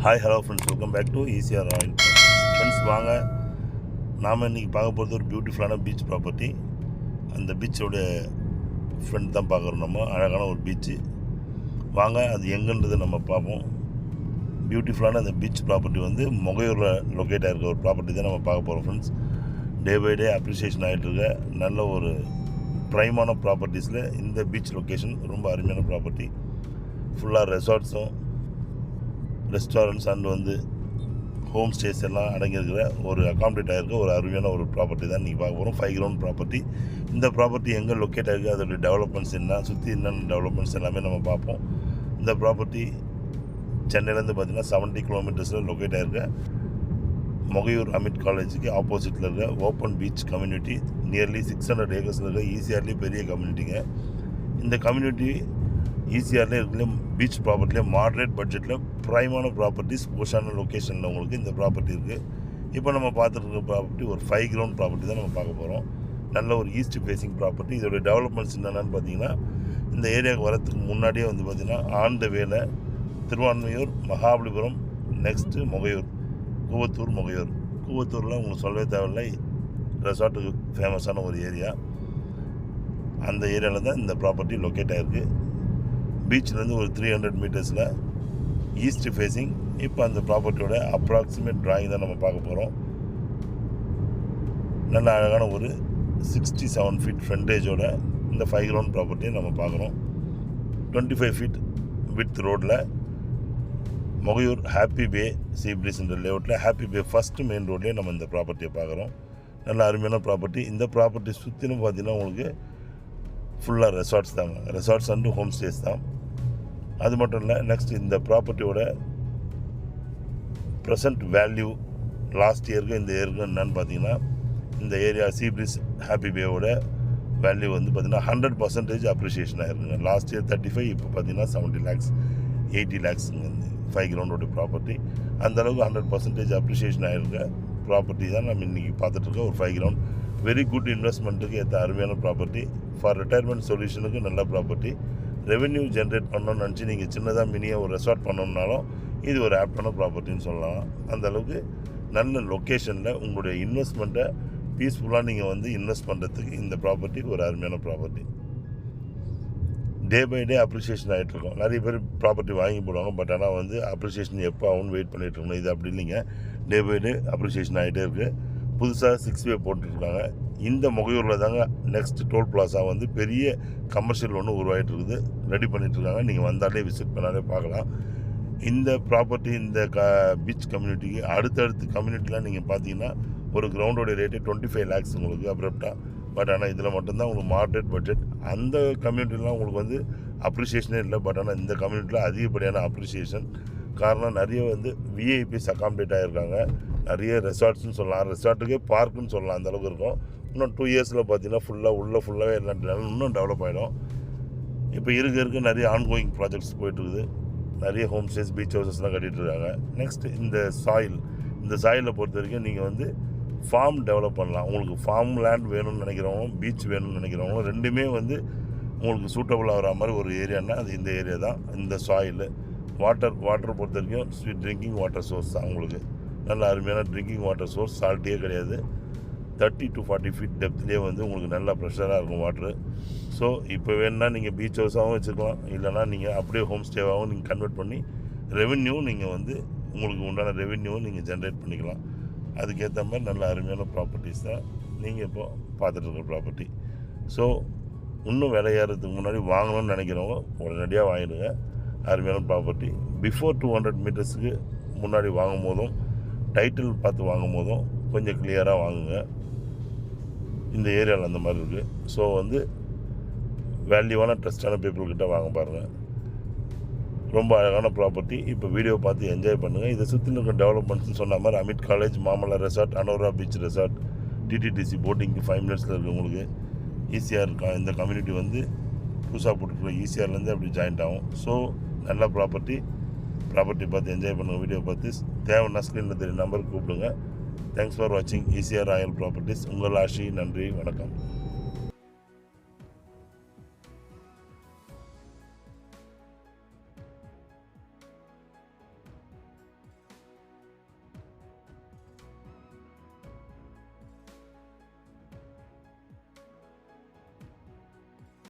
Hi hello friends, welcome back to ECR oil. Friends வாங்க, நாம் இன்றைக்கி பார்க்க போகிறது ஒரு பியூட்டிஃபுல்லான பீச் ப்ராப்பர்ட்டி. அந்த பீச்சோடைய ஃப்ரெண்ட் தான் பார்க்குறோம். நம்ம அழகான ஒரு பீச்சு. வாங்க அது எங்கன்றதை நம்ம பார்ப்போம். பியூட்டிஃபுல்லான அந்த பீச் ப்ராப்பர்ட்டி வந்து மொகையூரில் லொக்கேட் ஆகிருக்க ஒரு ப்ராப்பர்ட்டி தான் நம்ம பார்க்க போகிறோம் friends. Day by day appreciation ஆகிட்டுருக்க நல்ல ஒரு ப்ரைமான ப்ராப்பர்ட்டிஸில் இந்த பீச் லொக்கேஷன் ரொம்ப அருமையான ப்ராப்பர்ட்டி. ஃபுல்லாக ரெசார்ட்ஸும் ரெஸ்டாரண்ட்ஸ் அண்ட் வந்து ஹோம் ஸ்டேஸ் எல்லாம் அடங்கியிருக்கிற ஒரு அகாமடேட் ஆகிருக்க ஒரு அருமையான ஒரு ப்ராப்பர்ட்டி தான் இன்றைக்கி பார்க்க போகிறோம். 5 கிரவுண்ட் ப்ராப்பர்ட்டி. இந்த ப்ராப்பர்ட்டி எங்கே லொக்கேட் ஆகிருக்கு, அதோடய டெவலப்மெண்ட்ஸ் என்ன, சுற்றி என்னென்ன டெவலப்மெண்ட்ஸ் எல்லாமே நம்ம பார்ப்போம். இந்த ப்ராப்பர்ட்டி சென்னையிலேருந்து பார்த்திங்கன்னா 70 கிலோமீட்டர்ஸில் லொக்கேட் ஆகிருக்க மொகையூர் அமிட் காலேஜுக்கு ஆப்போசிட்டில் இருக்க ஓப்பன் பீச் கம்யூனிட்டி. நியர்லி 600 ஏக்கர்ஸில் இருக்க ஈசிஆர்லேயே பெரிய கம்யூனிட்டிங்க. இந்த கம்யூனிட்டி ஈசிஆர்லேயே இருக்கிற பீச் ப்ராப்பர்ட்டிலே மாட்ரேட் பட்ஜெட்டில் ப்ரைமான ப்ராப்பர்ட்டிஸ் போஷான லொக்கேஷனில் உங்களுக்கு இந்த ப்ராப்பர்ட்டி இருக்குது. இப்போ நம்ம பார்த்துருக்க ப்ராப்பர்ட்டி ஒரு 5 கிரவுண்ட் ப்ராப்பர்ட்டி தான் நம்ம பார்க்க போகிறோம். நல்ல ஒரு ஈஸ்ட் ஃபேஸிங் ப்ராப்பர்ட்டி. இதோடைய டெவலப்மெண்ட்ஸ் என்னென்னு பார்த்தீங்கன்னா, இந்த ஏரியாவுக்கு வரத்துக்கு முன்னாடியே வந்து பார்த்திங்கன்னா ஆன் த வேல திருவான்மையூர், மகாபலிபுரம், நெக்ஸ்ட்டு மொகையூர், கூவத்தூர், மொகையூர். கூவத்தூரில் உங்களுக்கு சொல்லவே தேவையில்லை, ரெசார்ட்டுக்கு ஃபேமஸான ஒரு ஏரியா. அந்த ஏரியாவில் தான் இந்த ப்ராப்பர்ட்டி லொக்கேட் ஆகிருக்கு. பீச்சிலேருந்து ஒரு 300 மீட்டர்ஸில் ஈஸ்ட் ஃபேஸிங். இப்போ அந்த ப்ராப்பர்ட்டியோட அப்ராக்சிமேட் ட்ராயிங் தான் நம்ம பார்க்க போகிறோம். நல்ல அழகான ஒரு 67 ஃபீட் ஃப்ரண்டேஜோட இந்த 5 கிரவுண்ட் ப்ராப்பர்ட்டியை நம்ம பார்க்குறோம். 25 ஃபீட் வித் ரோட்டில் மொகையூர் ஹாப்பி பே சீப்ரீஸ்ன்ற லேஅவுட்டில் ஹாப்பி பே ஃபஸ்ட்டு மெயின் ரோட்லேயே நம்ம இந்த ப்ராப்பர்ட்டியை பார்க்குறோம். நல்ல அருமையான ப்ராப்பர்ட்டி. இந்த ப்ராப்பர்ட்டி சுற்றிலும் பார்த்திங்கன்னா உங்களுக்கு ஃபுல்லாக ரெசார்ட்ஸ் தாங்க. ரெசார்ட்ஸ் அண்டு ஹோம் ஸ்டேஸ் தான். அது மட்டும் இல்லை, நெக்ஸ்ட் இந்த ப்ராப்பர்ட்டியோட ப்ரெசன்ட் வேல்யூ லாஸ்ட் இயருக்கு இந்த இயருக்கு என்னன்னு பார்த்தீங்கன்னா, இந்த ஏரியா சீப்ரீஸ் ஹாப்பி பேவோட வேல்யூ வந்து பார்த்திங்கன்னா 100% அப்ரிஷியேஷன் ஆகிருக்குங்க. லாஸ்ட் இயர் 35, இப்போ பார்த்திங்கன்னா 70 லேக்ஸ் 80 லேக்ஸுங்க இந்த 5 கிரவுண்டோட ப்ராப்பர்ட்டி. அந்தளவுக்கு 100% அப்ரிஷியேஷன் ஆகிருக்க ப்ராப்பர்ட்டி தான் நம்ம இன்றைக்கி பார்த்துட்ருக்க ஒரு 5 கிரவுண்ட். வெரி குட் இன்வெஸ்ட்மெண்ட்டுக்கு ஏற்ற அருமையான ப்ராப்பர்ட்டி. ஃபார் ரிட்டையர்மெண்ட் சொல்யூஷனுக்கு நல்ல ப்ராப்பர்ட்டி. ரெவென்யூ ஜென்ரேட் பண்ணணும்னு நினச்சி நீங்கள் சின்னதாக மினியாக ஒரு ரெசார்ட் பண்ணணுன்னாலும் இது ஒரு ஆப்டான ப்ராப்பர்ட்டின்னு சொல்லலாம். அந்தளவுக்கு நல்ல லொக்கேஷனில் உங்களுடைய இன்வெஸ்ட்மெண்ட்டை பீஸ்ஃபுல்லாக நீங்கள் வந்து இன்வெஸ்ட் பண்ணுறதுக்கு இந்த ப்ராப்பர்ட்டி ஒரு அருமையான property. Day by day appreciation ஆகிட்ருக்கோம். நிறைய பேர் ப்ராப்பர்ட்டி வாங்கி போடுவாங்க, பட் ஆனால் வந்து அப்ரிஷியேஷன் எப்போ ஆகும்னு வெயிட் பண்ணிகிட்ருக்கணும். இது அப்படி இல்லைங்க, டே பை டே அப்ரிஷியேஷன் ஆகிட்டே இருக்குது. புதுசாக 6 வே போட்டுருக்காங்க. இந்த மொகையூரில் தாங்க நெக்ஸ்ட் டோல் பிளாஸா வந்து பெரிய கமர்ஷியல் ஒன்று உருவாகிட்டு இருக்குது, ரெடி பண்ணிகிட்ருக்காங்க. நீங்கள் வந்தாலே விசிட் பண்ணாலே பார்க்கலாம். இந்த ப்ராப்பர்ட்டி இந்த பீச் கம்யூனிட்டிக்கு அடுத்தடுத்து கம்யூனிட்டிலாம் நீங்கள் பார்த்தீங்கன்னா ஒரு கிரவுண்டோடைய ரேட்டு 25 லேக்ஸ் உங்களுக்கு அப்ரப்டாக. பட் ஆனால் இதில் மட்டும்தான் உங்களுக்கு மாட்ரேட் பட்ஜெட். அந்த கம்யூனிட்டிலாம் உங்களுக்கு வந்து அப்ரிஷியேஷனே இல்லை. பட் ஆனால் இந்த கம்யூனிட்டியில் அதிகப்படியான அப்ரிஷியேஷன். காரணம் நிறைய வந்து விஐபிஸ் அகாமடேட் ஆகிருக்காங்க. நிறைய ரெசார்ட்ஸ்னு சொல்லலாம், ரெசார்ட்டுக்கே பார்க்குன்னு சொல்லலாம், அந்தளவுக்கு இருக்கும். இன்னும் 2 இயர்ஸில் பார்த்தீங்கன்னா ஃபுல்லாகவே எல்லாம் இன்னும் டெவலப் ஆகிடும். இப்போ இருக்க நிறைய ஆன்கோயிங் ப்ராஜெக்ட்ஸ் போயிட்டுருக்குது. நிறைய ஹோம் ஸ்டேஸ், பீச் ஹவுசஸ்லாம் கட்டிகிட்ருக்காங்க. நெக்ஸ்ட் இந்த சாயிலை பொறுத்த வரைக்கும் நீங்கள் வந்து ஃபார்ம் டெவலப் பண்ணலாம். உங்களுக்கு ஃபார்ம் லேண்ட் வேணும்னு நினைக்கிறவங்களும் பீச் வேணும்னு நினைக்கிறவங்களும் ரெண்டுமே வந்து உங்களுக்கு சூட்டபுள் ஆகிற மாதிரி ஒரு ஏரியானா அது இந்த ஏரியா தான். இந்த சாயில் வாட்டர் பொறுத்த வரைக்கும் ஸ்வீட் ட்ரிங்கிங் வாட்டர் சோர்ஸ் தான் உங்களுக்கு. நல்ல அருமையான ட்ரிங்கிங் வாட்டர் சோர்ஸ், சால்ட்டே கிடையாது. 30 to 40 ஃபீட் டெப்த்லேயே வந்து உங்களுக்கு நல்லா ப்ரெஷராக இருக்கும் வாட்ரு. ஸோ இப்போ வேணுன்னா நீங்கள் பீச் ஹவுஸாகவும் வச்சுக்கலாம், இல்லைனா நீங்கள் அப்படியே ஹோம் ஸ்டேவாகவும் நீங்கள் கன்வெர்ட் பண்ணி ரெவென்யூ நீங்கள் வந்து உங்களுக்கு உண்டான ரெவென்யூவும் நீங்கள் ஜென்ரேட் பண்ணிக்கலாம். அதுக்கேற்ற மாதிரி நல்ல அருமையான ப்ராப்பர்ட்டிஸ் தான் நீங்கள் இப்போ பார்த்துட்ருக்க ப்ராப்பர்ட்டி. ஸோ இன்னும் விலையேறதுக்கு முன்னாடி வாங்கணும்னு நினைக்கிறவங்க உடனடியாக வாங்கிடுங்க. அருமையான ப்ராப்பர்ட்டி. பிஃபோர் 200 மீட்டர்ஸுக்கு முன்னாடி வாங்கும் போதும் டைட்டில் பார்த்து வாங்கும் போதும் கொஞ்சம் கிளியராக வாங்குங்க. இந்த ஏரியாவில் அந்த மாதிரி இருக்குது. ஸோ வந்து வேல்யூவான ட்ரஸ்டான பீப்புள்கிட்ட வாங்க பாருங்கள். ரொம்ப அழகான ப்ராப்பர்ட்டி. இப்போ வீடியோ பார்த்து என்ஜாய் பண்ணுங்கள். இதை சுற்றி இருக்க டெவலப்மெண்ட்ஸ்னு சொன்ன மாதிரி AMET college, Mamalla resort, Anora beach resort, TTDC போட்டிங்க்கு 5 மினிட்ஸில் இருக்குது உங்களுக்கு. ஈஸியாக இருக்கா இந்த கம்யூனிட்டி வந்து புதுசாக போட்டுருக்க ஈஸியார்லேருந்து அப்படி ஜாயிண்ட் ஆகும். ஸோ நல்ல ப்ராப்பர்ட்டி பார்த்து என்ஜாய் பண்ணுங்கள். வீடியோ பார்த்து தேவைன்னா ஸ்க்ரீனில் தெரிய நம்பருக்கு கூப்பிடுங்க. தேங்க்ஸ் ஃபார் வாட்சிங் ஈசிஆர் ஆயில் ப்ராப்பர்ட்டிஸ். உங்கள் ஆஷி. நன்றி, வணக்கம்.